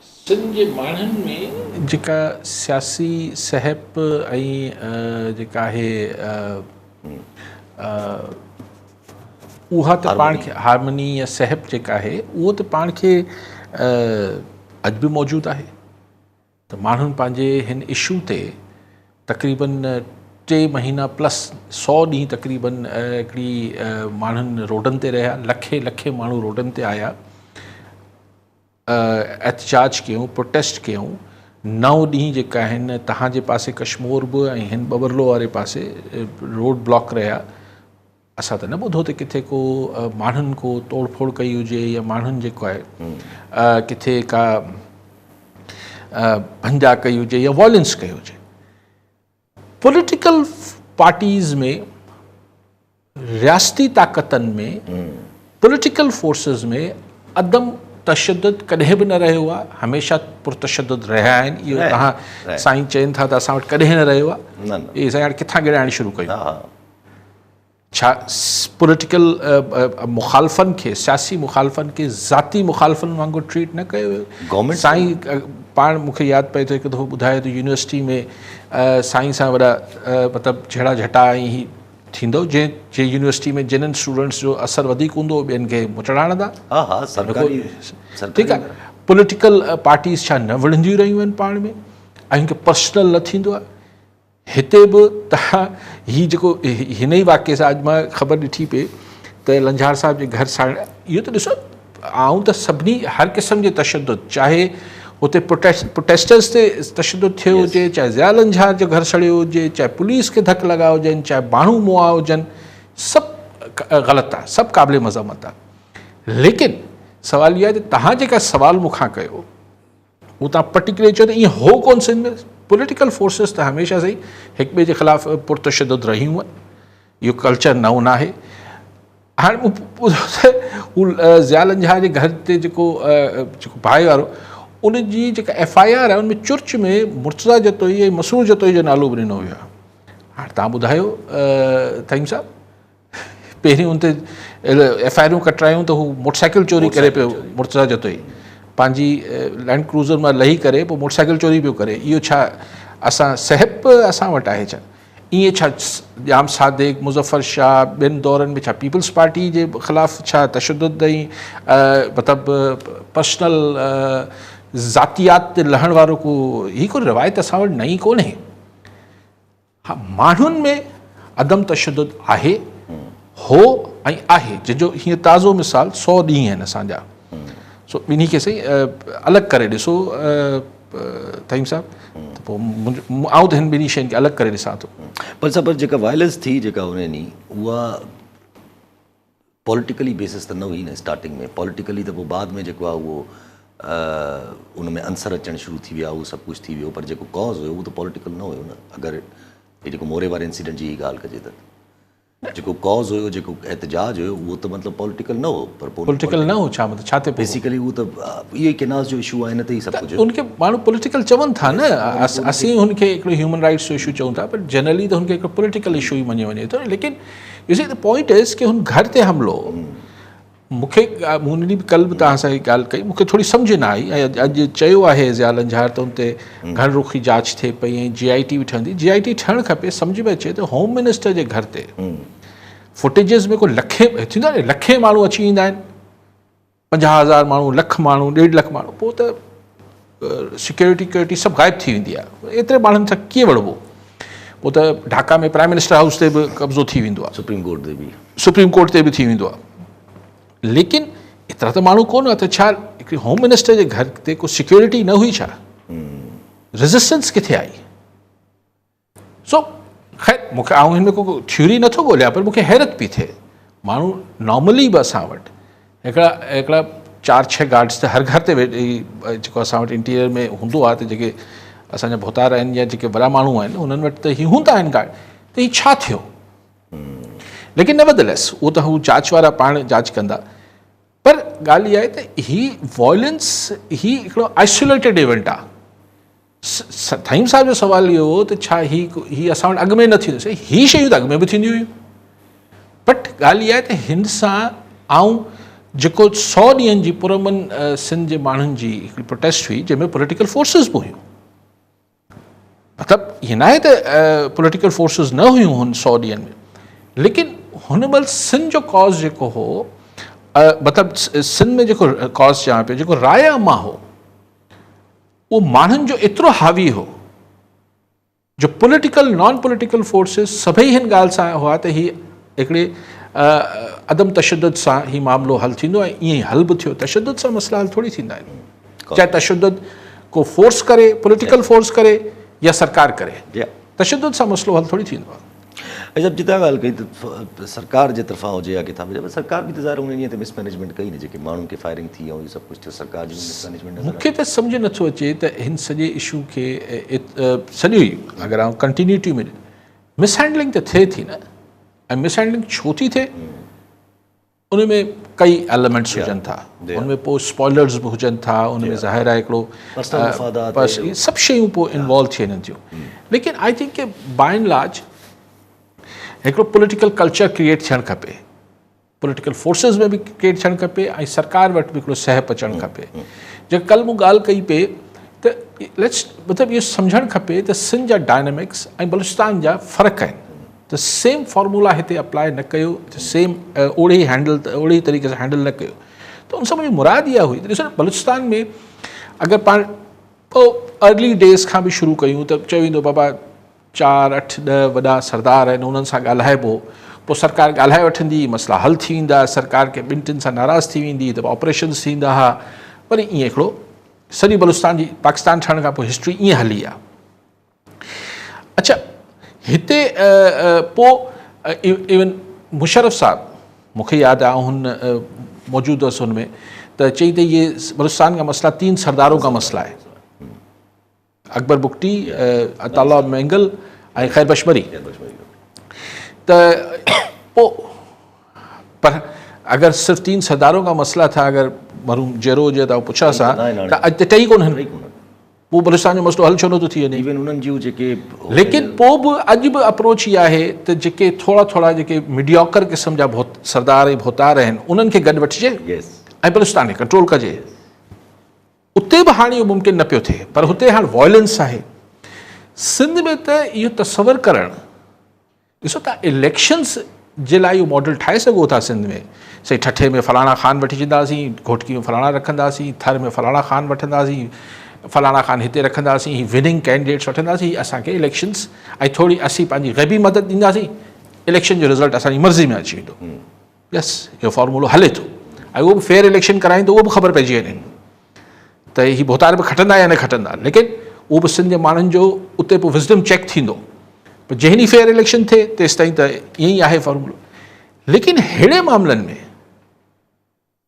सिंध जे माण्हुनि में जेका सियासी सहप ऐं जेका आहे उहा त पाण खे हारमनी या सहप जेका आहे, उहो त पाण खे अॼु बि मौजूदु आहे। त माण्हुनि पंहिंजे हिन इशू ते तक़रीबन 3 महीना प्लस 100 ॾींहं तक़रीबन हिकिड़ी माण्हुनि रोडनि ते रहिया, लखे माण्हू रोडनि ते आया, एहतजाज कयूं, प्रोटेस्ट कयूं, 9 ॾींहं जेका आहिनि तव्हांजे पासे कश्मीर बि ऐं हिन बबरलो वारे पासे रोड ब्लॉक रहिया। असां त न ॿुधो त किथे को माण्हुनि को तोड़ फोड़ कई हुजे या माण्हुनि जेको आहे किथे का भंजा कई हुजे या वॉयलेंस कई हुजे। पॉलिटिकल पार्टीज़ में, रियासती ताक़तनि में, पॉलिटिकल फोर्सिस में अदम तशद्दुद कॾहिं बि न रहियो आहे, हमेशह पुरतशद्दुद रहिया आहिनि। इहो तव्हां साईं चवनि था त असां वटि कॾहिं न रहियो आहे। इहे साईं हाणे किथां गिराइण शुरू कयूं? छा पॉलिटिकल मुखालफ़नि खे, सियासी मुखालफ़नि खे ज़ाती मुखालफ़नि वांगुरु ट्रीट न कयो वियो? साईं पाण मूंखे यादि पए थो हिकु दफ़ो ॿुधायो त यूनिवर्सिटी में साईं सां वॾा मतिलबु झेड़ा झटा ऐं ही थींदो जे यूनिवर्सिटी में जिन्हनि स्टूडेंट्स जो असरु वधीक हूंदो ॿियनि खे मुचड़ा हणंदा। ठीकु आहे। पॉलिटिकल पार्टीज़ छा न विढ़ंदियूं रहियूं आहिनि पाण में ऐं हिनखे पर्सनल न थींदो आहे? हिते बि तव्हां हीउ जेको हिन ई वाक़े सां अॼु मां ख़बर ॾिठी पई त लंझार साहिब जे घर सां इहो त ॾिसो, आऊं त सभिनी हर क़िस्म जे तशद्दुद, चाहे उते प्रोटेस्टर्स ते तशद्दुद थियो हुजे, चाहे ज़िया लंझार जो घर सड़ियो हुजे, चाहे पुलिस खे धक लॻा हुजनि, चाहे माण्हू मुआ हुजनि, सभु ग़लति आहे, सभु क़ाबिल मज़म्मत आहे। लेकिन सवाल इहो आहे त तव्हां जेका सवाल मूंखां कयो उहो तव्हां पर्टिकुलरली चयो त ईअं हो कोन सिंध में। पॉलिटिकल फोर्सिस त हमेशह सां हिक ॿिए जे ख़िलाफ़ पुरतशद्दुद रहियूं आहिनि, इहो कल्चर नओं न आहे। हाणे ॿुधो त हू ज़िया लंझार जे घर ते जेको भाई वारो, उनजी जेका FIR आहे उनमें चुर्च में मुर्तज़ा जतोई ऐं मसूर जतोई जो नालो बि ॾिनो वियो आहे। हाणे तव्हां ॿुधायो तईम साहब, पहिरीं उन ते FIR कटरायूं त हू मोटरसाइकिल चोरी करे पियो, मुर्तज़ा जतोई पंहिंजी लैंड क्रूज़र मां लही करे पोइ मोटरसाइकिल चोरी पियो करे। इहो छा असां सहब असां वटि आहे छा? ईअं छा जाम सादिक, मुज़फ़र शाह ॿियनि दौरनि में छा पीपल्स पार्टी जे ख़िलाफ़ु छा तशद्दुद ऐं मतिलबु पर्सनल ज़ातियात ते लहण वारो को ही को रिवायत असां वटि नई कोन्हे। हा, माण्हुनि में अदम तशद्दुद आहे, हो ऐं आहे, जंहिंजो हीअं ताज़ो मिसाल 100 ॾींहं आहिनि असांजा। सो ॿिन्ही खे सही अलॻि करे ॾिसो तईम साहब, त पोइ आउं त हिन ॿिन्ही शयुनि खे अलॻि करे ॾिसां थो। पर जेका वायलेंस थी जेका उन ॾींहुं, उहा पॉलिटिकली बेसिस त न हुई न स्टार्टिंग में। पॉलिटिकली त पोइ बाद में जेको आहे उहो उन में अंसर अचणु शुरू थी विया, उहो सभु कुझु थी वियो। पर जेको कॉज़ हुयो उहो त पॉलिटिकल न हुयो न। अगरि हे जेको मोरे वारे इंसिडेंट जी ॻाल्हि कजे त जेको कॉज़ हुयो, जेको एहतजाज हुयो, उहो त मतिलबु पॉलिटिकल न हो। पर पॉलिटिकल न हो छा मतिलबु छा थिए? बेसिकली उहो त इहो ई किनास जो इशू आहे, हिन ते ई सभु कुझु। उनखे माण्हू पॉलिटिकल चवनि था न, असीं हुनखे हिकिड़ो ह्यूमन राइट्स जो इशू चऊं था, पर जनरली त हुनखे हिकिड़ो पॉलिटिकल इशू ई मञियो वञे थो। लेकिन you see the point is कि हुन घर ते हमिलो, मूंखे मूं बि कल्ह बि तव्हां सां ॻाल्हि कई, मूंखे थोरी सम्झ न आई। ऐं अॼु चयो आहे ज़िया लंझार त हुन ते घर रुखी जांच थिए पई ऐं GIT बि ठहंदी। GIT ठहणु खपे। सम्झ में अचे त होम मिनिस्टर जे घर ते फुटेजिस में को लखे थींदो आहे, लखे माण्हू अची वेंदा आहिनि, 50,000 माण्हू, लख माण्हू, 1.5 लख माण्हू, पोइ त सिक्योरिटी सभु गाइब थी वेंदी आहे। एतिरे माण्हुनि सां कीअं वड़बो? पोइ त ढाका में प्राइम मिनिस्टर हाउस ते बि कब्ज़ो थी वेंदो आहे, सुप्रीम कोर्ट ते बि थी वेंदो आहे। लेकिन एतिरा त माण्हू कोन आहे, त छा हिकिड़ी होम मिनिस्टर जे घर ते को सिक्योरिटी न हुई छा? रेजिस्टेंस किथे आई? सो ख़ैर मूंखे आऊं हिन में को थ्योरी नथो ॻोल्हियां, पर मूंखे हैरत पई थिए। माण्हू नॉर्मली बि असां वटि हिकिड़ा 4-6 गार्ड्स त हर घर ते जेको असां वटि इंटीरियर में हूंदो आहे, त जेके असांजा भोतार आहिनि या जेके वॾा माण्हू आहिनि उन्हनि वटि त ही हूंदा आहिनि गार्ड। त हीउ छा थियो? लेकिन नेवरदलेस उहो त हू जांच वारा पाण जांच कंदा। पर ॻाल्हि इहा आहे त ही वॉयलेंस ही हिकिड़ो आइसोलेटेड इवेंट आहे। थईम साहिब जो सवाल इहो हो त छा ही असां वटि अॻु में न थींदो? ही शयूं त अॻु में बि थींदियूं हुयूं। बट ॻाल्हि इहा आहे त हिन सां आऊं जेको 100 ॾींहंनि जी पुरमन सिंध जे माण्हुनि जी हिकिड़ी प्रोटेस्ट हुई, जंहिंमें पॉलिटिकल फोर्सिस बि हुयूं। मतिलबु हीअं न आहे त पॉलिटिकल फोर्सिस न हुयूं हुन 100 ॾींहंनि में, लेकिन हुन महिल सिंध जो कॉज़ जेको हो, मतिलबु सिंध में जेको कॉज़ चवां पियो, जेको राय अमा हो, उहो माण्हुनि जो एतिरो हावी हो जो पॉलिटिकल नॉन पॉलिटिकल फोर्सिस सभई हिन ॻाल्हि सां हुआ त ही हिकिड़े अदम तशद्दुद सां ही मामिलो हल थींदो ऐं ईअं ई हल बि थियो। तशद्दुद सां मसइला हल थोरी थींदा आहिनि। चाहे तशद्दुद को फोर्स करे, पॉलिटिकल फोर्स करे या सरकार करे। या तशद्दुद सां मसलो हल थोड़ी थींदो आहे। ऐं जब जितां ॻाल्हि कई त सरकार जे तरफ़ां हुजे या किथां बि, सरकार बि त ज़ाहिर उन ॾींहं ते मिसमैनेजमेंट कई न, जेके माण्हुनि खे फायरिंग थी ऐं इहो सभु कुझु थियो, सरकार जी मिसमैनेजमेंट मूंखे त सम्झ नथो अचे त हिन सॼे इशू खे सॼो ई अगरि आउं कंटिन्यूटी में मिसहैंडलिंग त थिए थी न, ऐं मिसहैंडलिंग छो थी थिए, उन में कई एलिमेंट्स हुजनि था, उनमें पोइ स्पॉयलर्स बि हुजनि था, उनमें ज़ाहिर आहे हिकिड़ो बस इहे सभु शयूं पोइ इन्वॉल्व थियनि थियूं। लेकिन आई थिंक कि बाय एंड लार्ज हिकिड़ो पॉलिटिकल कल्चर क्रिएट थियणु खपे, पॉलिटिकल फोर्सिस में बि क्रिएट थियणु खपे, ऐं सरकार वटि बि हिकिड़ो सहप अचणु खपे। जेके कल्ह मूं ॻाल्हि कई पे त लेट्स मतिलबु इहो सम्झणु खपे त सिंध जा डायनेमिक्स ऐं बलूचिस्तान जा फ़र्क़ु आहिनि, त सेम फॉर्मूला हिते अप्लाई न कयो, सेम ओड़ी तरीक़े सां हैंडल न कयो। त उन सां मुंहिंजी मुराद इहा हुई त ॾिसो न, बलूचिस्तान में अगरि पाण पोइ अर्ली डेज़ खां बि शुरू कयूं त चयो वेंदो बाबा 4, 8, 10 वॾा सरदार आहिनि, उन्हनि सां ॻाल्हाइबो, पोइ सरकार ॻाल्हाए वठंदी, मसइला हल थी वेंदा, सरकार खे 2-3 सां नाराज़ थी वेंदी, त ऑपरेशन्स थींदा हुआ, वरी ईअं हिकिड़ो सॼी बलूचिस्तान जी पाकिस्तान ठहण खां पोइ हिस्ट्री ईअं हली आहे। अच्छा, हिते पोइ इवन मुशर्रफ साहब, मूंखे यादि आहे हुन मौजूदु हुअसि हुन में, त चई त इहे बलूचिस्तान का मसला 3 सरदारों का मसला है, अकबर बुगटी, अताउल्लाह मेंगल ऐं खैर बशमरी। त पोइ पर अगरि सिर्फ़ु 3 सरदारों का मसला था, अगरि मरहूम जेरो हुजे त पुछा सां त अॼु त टई कोन आहिनि, पोइ बलूचिस्तान जो मसलो हल छो नथो थी वञे। इवन उन्हनि जूं जेके लेकिन पोइ बि अॼु बि अप्रोच इहा आहे त जेके थोड़ा जेके मीडियोकर क़िस्म जा सरदार ऐं भोतार आहिनि, उन्हनि खे गॾु वठिजे ऐं बलूचिस्तान खे कंट्रोल कजे। उते बि हाणे इहो मुमकिन न पियो थिए, पर हुते हाणे वॉयलेंस आहे। सिंध में त इहो तसवर करणु, ॾिसो तव्हां इलेक्शन्स जे लाइ इहो मॉडल ठाहे सघो था सिंध में, सही ठठे में फलाणा ख़ान वठी वेंदासीं, घोटकी में फलाणा रखंदासीं, थर में फलाणा ख़ान वठंदासीं, फलाणा ख़ान हिते रखंदासीं, ही विनिंग कैंडिडेट्स वठंदासीं, असांखे इलेक्शन्स ऐं थोरी असीं पंहिंजी ग़ैबी मदद ॾींदासीं, इलेक्शन जो रिज़ल्ट असांजी मर्ज़ी में अची वेंदो। यस, इहो फॉर्मूलो हले थो, ऐं उहो बि फेयर इलेक्शन कराईंदो, उहो बि ख़बर पइजी वञे त ही भोतार बि खटंदा या न खटंदा। लेकिन उहो बि सिंध जे माण्हुनि जो उते पोइ विज़डम चेक थींदो, पर जंहिं ॾींहुं फेयर इलेक्शन थिए तेसि ताईं त ईअं ई आहे फॉर्मूलो। लेकिन अहिड़े मामलनि में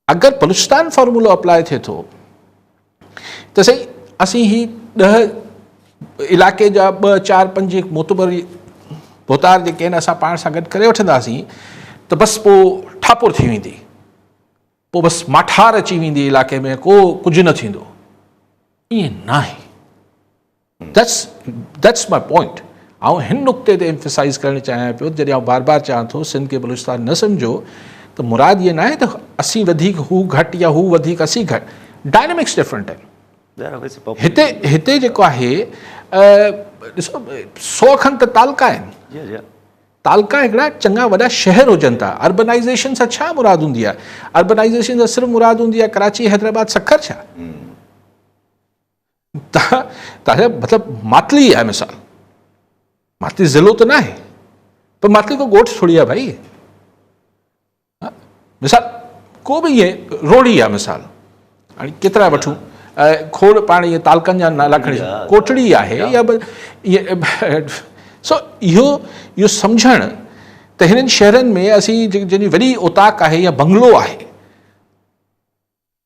अगरि बलूचिस्तान फॉर्मूलो अप्लाई थिए थो त सही असीं ही 10 इलाइक़े जा 2, 4, 5 मोतबर भोतार जेके आहिनि असां पाण सां गॾु करे वठंदासीं त बसि पोइ ठापुर थी वेंदी, पोइ बसि माठार अची वेंदी इलाइक़े में, को कुझु न थींदो। ईअं न आहे। That's my point. ऐं हिन नुक़्ते ते एम्फसाइज़ करणु चाहियां पियो, जॾहिं आउं बार बार चवां थो सिंध खे बलूचिस्तान न सम्झो, त मुराद इहा न आहे त असीं वधीक हू घटि या हू वधीक असीं घटि, डायनेमिक्स डिफरेंट आहिनि। हिते जेको आहे ॾिसो 100 खनि त तालका आहिनि, तालका हिकिड़ा चङा वॾा शहर हुजनि था। अर्बनाइज़ेशन सां छा मुराद हूंदी आहे? अर्बनाइज़ेशन सां सिर्फ़ु मुराद हूंदी आहे कराची, हैदराबाद, सखर छा? तव्हांजा मतिलबु मातली आहे मिसाल, मातली ज़िलो त न आहे, पर मातली को ॻोठ थोड़ी आहे भाई। मिसाल को बि इहे रोड़ी आहे मिसाल, हाणे केतिरा वठूं, खोड़ पाण इहे तालकनि जा नाला खणी, कोटड़ी आहे या इहे। सो इहो सम्झणु त हिननि शहरनि में असीं जंहिंजी वॾी औताक आहे या बंगलो आहे,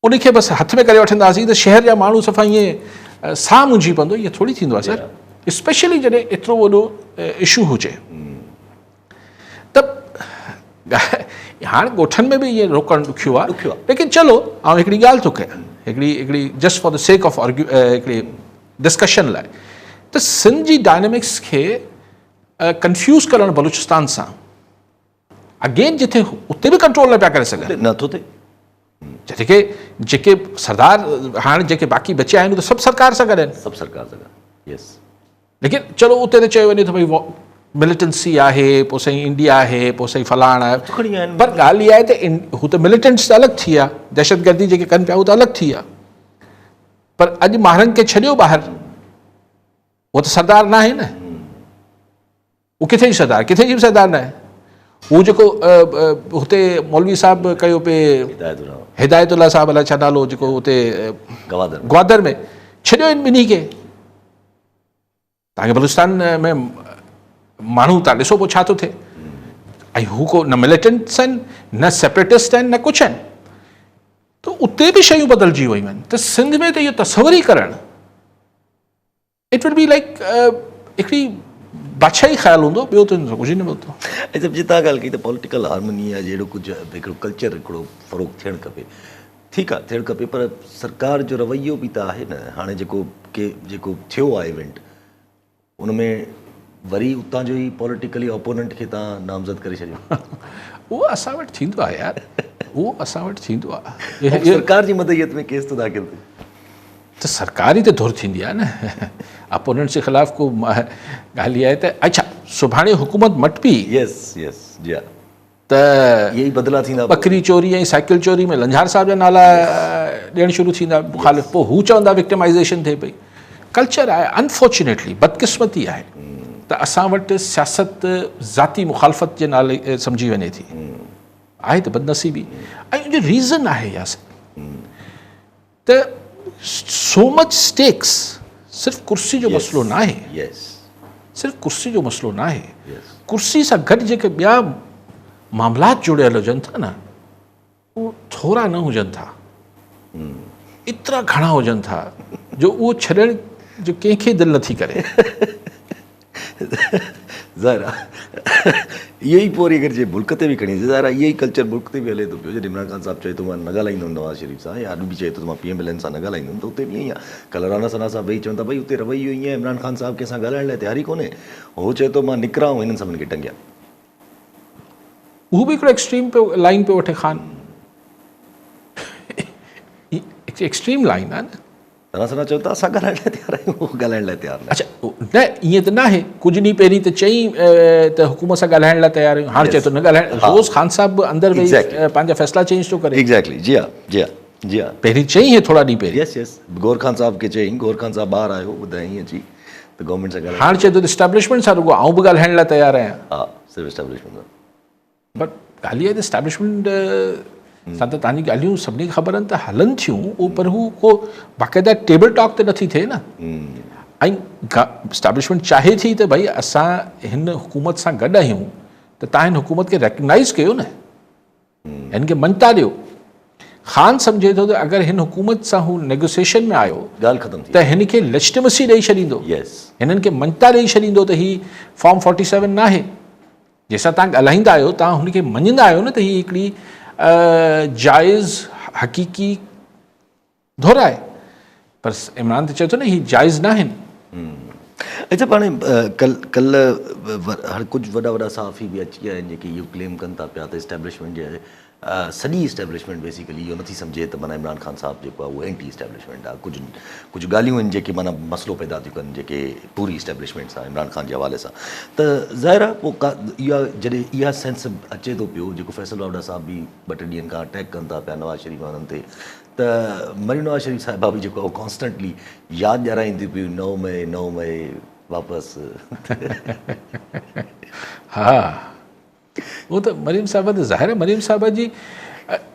उनखे बसि हथ में करे वठंदासीं त शहर जा माण्हू सफ़ा ईअं साह मुंझी पवंदो। इहो थोरी थींदो आहे सर, स्पेशली जॾहिं एतिरो वॾो इशू हुजे। त हाणे ॻोठनि में बि इएं रोकणु ॾुखियो आहे। लेकिन चलो आउं हिकिड़ी ॻाल्हि थो कयां, हिकिड़ी just for the sake of हिकिड़ी डिस्कशन लाइ, त सिंध जी डायनेमिक्स खे कंफ्यूज़ करणु बलूचिस्तान सां, अगेन जिथे उते बि कंट्रोल न पिया करे सघनि, नथो थिए। जेके सरदार हाणे जेके बाक़ी बचिया आहिनि, त सभु सरकार सां गॾु आहिनि, सभु सरकार सां गॾु। यस, लेकिन चलो उते त चयो वञे त भई मिलिटेंसी आहे, पोइ साईं इंडिया आहे, पोइ साईं फलाण आहे, पर ॻाल्हि इहा आहे त हू त मिलिटेंट्स त अलॻि थी विया, दहशतगर्दी जेके कनि पिया उहो त अलॻि थी विया, पर अॼु माण्हुनि खे छॾियो ॿाहिरि, उहो त सरदार न आहे न। उहो किथे जी सरदार, किथे जी बि सरदार न आहे। हू जेको हुते मौलवी साहिबु कयो पे, हिदायतुल्ला साहिबु अलाए छा नालो, जेको हुते ग्वादर में छॾियो इन ॿिन्ही खे। तव्हांखे बलूचिस्तान में माण्हू तव्हां ॾिसो पोइ छा थो थिए, ऐं हू को न मिलिटेंट्स आहिनि न सेपरेटिस्ट आहिनि न कुझु आहिनि, त उते बि शयूं बदिलजी वयूं आहिनि। त सिंध में त इहो तसवर ई करणु, इट विल बी लाइक हिकिड़ी बादशाही ख़्यालु हूंदो, ॿियो त कुझु न मिलंदो। ऐं जब जितां ॻाल्हि कई त पॉलिटिकल हार्मनी आहे जहिड़ो कुझु हिकिड़ो कल्चर हिकिड़ो फ़रोग़ थियणु खपे, ठीकु आहे थियणु खपे, पर सरकार जो रवैयो बि त आहे न। हाणे जेको थियो आहे इवेंट, उन में वरी उतां जो ई पॉलिटिकली ओपोनेंट खे तव्हां नामज़द करे छॾियो। उहो असां वटि थींदो आहे यार, उहो असां वटि थींदो आहे। सरकार जी मदहियत में केस थो दाख़िल थिए त सरकार ई त धुर थींदी आहे न। अपोनेंट्स जे ख़िलाफ़ को ॻाल्हि आहे त अच्छा सुभाणे हुकूमत मटपी यस यस जी हा, त इहे ई बदिला थींदा। बकरी चोरी ऐं साइकिल चोरी में लंझार साहिब जा नाला ॾियणु शुरू थींदा मुखालिफ़, पोइ हू चवंदा विक्टिमाइज़ेशन थिए पई। कल्चर आहे, अनफॉर्चुनेटली बदकिस्मती आहे त असां वटि सियासत ज़ाती मुखालफ़त जे नाले सम्झी वञे थी, आहे त बदनसीबी। ऐं जो रीज़न आहे यासिर त सो मच स्टेक्स, सिर्फ़ु कुर्सी जो मसइलो न आहे, सिर्फ़ु कुर्सी जो मसइलो न आहे, कुर्सी सां गॾु जेके ॿिया मामलात जुड़ियल हुजनि था न, उहे थोरा न हुजनि था, एतिरा घणा हुजनि था जो उहो छॾण जो कंहिंखे दिलि नथी करे। ज़ाहिर इहो ई पोइ वरी अगरि जे मुल्क ते बि खणी ज़ाहिर इहो ई कल्चर मुल्क ते बि हले थो पियो। जॾहिं इमरान ख़ान साहिबु चए थो मां न ॻाल्हाईंदुमि नवाज़ शरीफ़ सां, या अॼु बि चए थो त मां PMLN सां न ॻाल्हाईंदुमि, त उते बि ईअं ई आहे। कल्ह राना सना साहब वेही चवनि था भई उते रवैयो ईअं आहे, इमरान ख़ान साहिबु कंहिंसां ॻाल्हाइण लाइ तयारी कोन्हे, उहो चए थो मां निकिरां ऐं हिननि सभिनी खे टंगियां। उहो बि हिकिड़ो एक्सट्रीम पियो लाइन पियो वठे ख़ान, एक्सट्रीम लाइन आहे न। राना सना चवनि था असां ॻाल्हाइण लाइ तयारु आहियूं, उहो ॻाल्हाइण लाइ तयारु न। अच्छा न ईअं त न आहे, कुझु ॾींहं पहिरीं त चई त हुकूमत सां ॻाल्हाइण लाइ तयारु आहियूं, हाणे चए थो न ॻाल्हाइण। रोज़ ख़ान साहिबु अंदरि वेही पंहिंजा फ़ैसिला चेंज थो करे। एग्ज़ैक्टली जी हा जी हा जी हा, पहिरीं चई हे थोरा ॾींहं पहिरीं। यस यस, गौर खान साहिब खे चयईं, गौर खान साहिबु ॿाहिरि आयो ॿुधाईं अची त गवर्नमेंट सां ॻाल्हाए। हाणे चए थो इस्टेब्लिशमेंट सां रुॻो आउं बि ॻाल्हाइण लाइ तयारु आहियां। हा सिर्फ़ु इस्टेब्लिशमेंट सां, बट ॻाल्हि इहा आहे त इस्टेब्लिशमेंट सां त तव्हांजी ॻाल्हियूं सभिनी खे ख़बर आहिनि त हलनि थियूं, उहो पर हू को बाक़ाइदा टेबल टॉक त नथी थिए न। ऐं इस्टेब्लिशमेंट चाहे थी त भई असां हिन हुकूमत सां गॾु आहियूं, त तव्हां हिन हुकूमत खे रेकग्नाइज़ कयो न, हिन खे मञता ॾियो। ख़ान सम्झे थो त अगरि हिन हुकूमत सां हू नेगोसिएशन में आयो, ॻाल्हि ख़तमु थी, त हिन खे लेजिटिमेसी ॾेई छॾींदो, हिननि खे मञता ॾेई छॾींदो त ही फॉर्म 47 न आहे। जंहिंसां तव्हां ॻाल्हाईंदा आहियो, तव्हां हुनखे मञंदा आहियो न त हीअ हिकिड़ी जाइज़ हक़ीक़ी धुर आहे, पर इमरान त चए थो न हीअ जाइज़ न आहिनि। अच्छा पाणे कल्ह हर कुझु वॾा वॾा सहाफ़ी बि अची विया आहिनि जेके इहो क्लेम कनि था पिया त इस्टेब्लिशमेंट जे सॼी इस्टेब्लिशमेंट बेसिकली इहो नथी सम्झे त माना इमरान ख़ान साहिबु जेको आहे उहो एंटी इस्टेब्लिशमेंट आहे। कुझु ॻाल्हियूं आहिनि जेके माना मसइलो पैदा थियूं कनि जेके पूरी इस्टेब्लिशमेंट सां इमरान ख़ान जे हवाले सां। त ज़ाहिर आहे पोइ इहा जॾहिं इहा सेंस अचे थो पियो, जेको फैसल वावड़ा साहिब बि 2-3 ॾींहंनि खां अटैक कनि था पिया नवाज़ शरीफ़ वारनि ते, त मरीम नवाज़ शरीफ़ साहिबा बि जेको आहे कॉन्स्टेंटली यादि ॾियाराईंदियूं पियूं 9 मई वापसि। हा उहो त मरीम साहिबा त ज़ाहिर आहे, मरीम साहिबा जी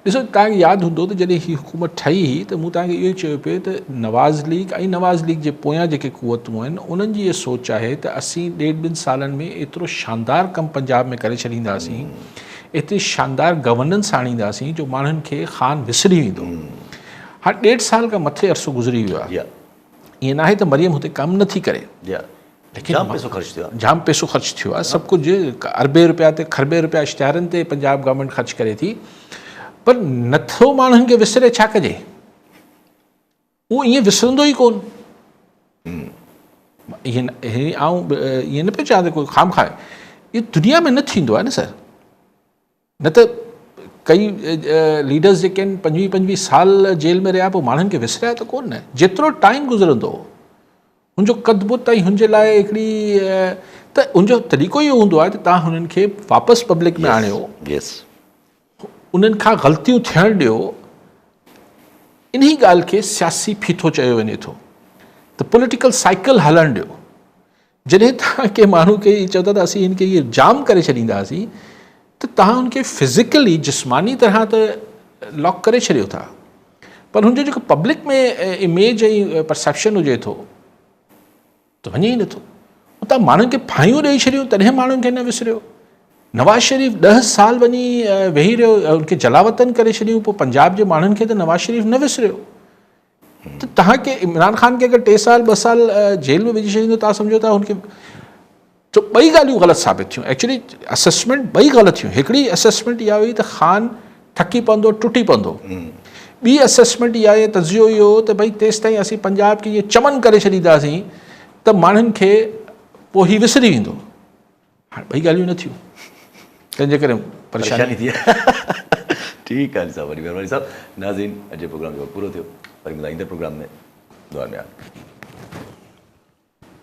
ॾिसो तव्हांखे यादि हूंदो त जॾहिं हीअ हुकूमत ठही हुई त मूं तव्हांखे इहो ई चयो पियो त नवाज़ लीग ऐं नवाज़ लीग जे पोयां जेके क़ुवतूं आहिनि उन्हनि जी इहा सोच आहे त असीं 1.5-2 सालनि में एतिरो शानदार कमु पंजाब में करे छॾींदासीं, एतिरी शानदार गवर्नेंस आणींदासीं जो माण्हुनि खे ख़ान विसरी वेंदो। हाणे 1.5 साल खां मथे अरसो गुज़री वियो आहे, ईअं न आहे त मरियम हुते कमु नथी करे, लेकिन जाम पैसो ख़र्च थियो आहे, सभु कुझु अरबे रुपया ते खरबे रुपया इश्तिहारनि ते पंजाब गवर्नमेंट ख़र्च करे थी, पर नथो माण्हुनि खे विसरे छा कजे, उहो ईअं विसरंदो ई कोन। ईअं न पियो चवां त कोई खाम खाए, इहो दुनिया में न थींदो आहे न सर। न त कई लीडर्स जेके आहिनि 25 साल जेल में रहिया पोइ माण्हुनि खे विसरिया त कोन न, जेतिरो टाइम गुज़रंदो हुनजो कदबुत ऐं हुनजे लाइ हिकिड़ी त हुनजो तरीक़ो इहो हूंदो आहे त तव्हां हुननि खे वापसि पब्लिक में आणियो, उन्हनि खां ग़लतियूं थियणु ॾियो, इन ई ॻाल्हि खे सियासी फीथो चयो वञे थो, त पॉलिटिकल साइकिल हलणु ॾियो। जॾहिं तव्हां कंहिं माण्हू खे चवंदा त असीं हिन खे इहे जाम करे छॾींदासीं, त तव्हां हुनखे फिज़िकली जिस्मानी तरह त लॉक करे छॾियो था, पर हुनजो जेको पब्लिक में इमेज ऐं परसेप्शन हुजे थो त वञे ई नथो। उतां माण्हुनि खे फायूं ॾेई छॾियूं तॾहिं माण्हुनि खे न विसरियो। नवाज़ शरीफ़ 10 साल वञी वेही रहियो, उनखे जलावतन करे छॾियूं, पोइ पंजाब जे माण्हुनि खे त नवाज़ शरीफ़ न विसरियो। त तव्हांखे इमरान ख़ान खे अगरि 3 साल 2 साल जेल में विझी छॾींदो, तव्हां सम्झो था हुनखे। तो ॿई ॻाल्हियूं ग़लति साबित थियूं। एक्चुअली असेसमेंट ॿई ग़लति थियूं। हिकिड़ी असेसमेंट इहा हुई त ख़ान थकी पवंदो, टुटी पवंदो। ॿी असेसमेंट इहा आहे, तज़ियो इहो त भई तेसि ताईं असीं पंजाब खे इहे चमन करे छॾींदासीं त माण्हुनि खे पोइ ही विसरी वेंदो। हाणे ॿई ॻाल्हियूं न थियूं, तंहिंजे करे परेशानी थी। ठीकु आहे साहब, वरी महिरबानी साहब। नाज़रीन, अॼु प्रोग्राम जो पूरो थियो, वरी ईंदड़ प्रोग्राम में दुआ में